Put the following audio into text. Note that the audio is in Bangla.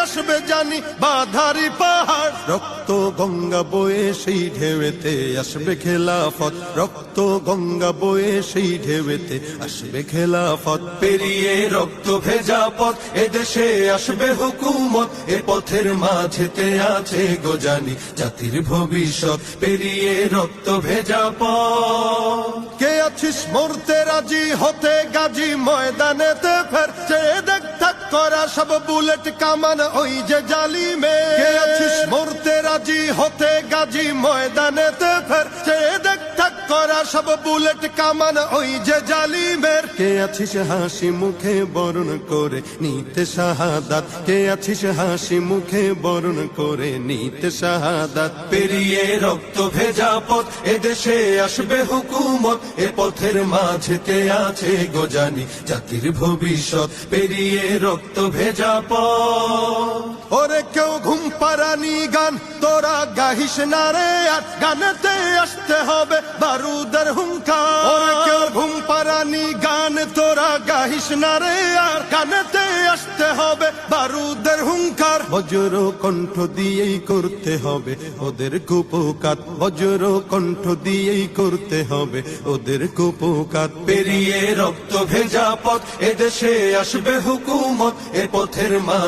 আসবে জানি বাধারি পাহাড়। রক্ত গঙ্গা বয়ে সেই ঢেউতে আসবে খেলাফত, রক্ত গঙ্গা বয়ে সেই ঢেউতে আসবে খেলাফত। পেরিয়ে রক্ত ভেজা পথ এদেশে আসবে হুকুমত, এ পথের মাঝেতে আছে গোজানি জাতির ভবিষ্যৎ। পেরিয়ে রক্ত ভেজা পথ। কে আছিস মরতে রাজি হতে গাজী ময়দানেতে ফের, চেয়ে দেখ থাক করা সব বুলেট কামান ওই যে জালিমে। কে আছিস মরতে রাজি হতে গাজী ময়দানেতে ফের, চেয়ে দেখ থাক করা সব বুলেট কামান ওই যে জালিমের। কে আছিস হাসি মুখে বরণ করে নিতে শাহাদাত, কে আছিস হাসি মুখে বরণ করে নিতে শাহাদাত। পেরিয়ে রক্ত ভেজা পথ এদেশে আসবে হুকুমত, এ পথের মাঝেতে আছে গোজানি জাতির ভবিষ্যৎ। পেরিয়ে রক্ত ভেজা পথ। ওরে কেউ ঘুম পাড়ানি গান তোরা গাহিস না রে, আর গানেতে আসতে হবে বারুদের হুঙ্কার। ওরে কেউ ঘুম পাড়ানি গান তোরা গাহিস না রে, আর গানেতে আসতে হবে বারুদের হুঙ্কার। বজ্র কণ্ঠ দিয়েই করতে হবে ওদের কুপকাত, বজ্র কণ্ঠ দিয়েই করতে হবে ওদের কুপকাত। পেরিয়ে রক্ত ভেজা পথ এদেশে আসবে হুকুমত, এ পথের মাঝে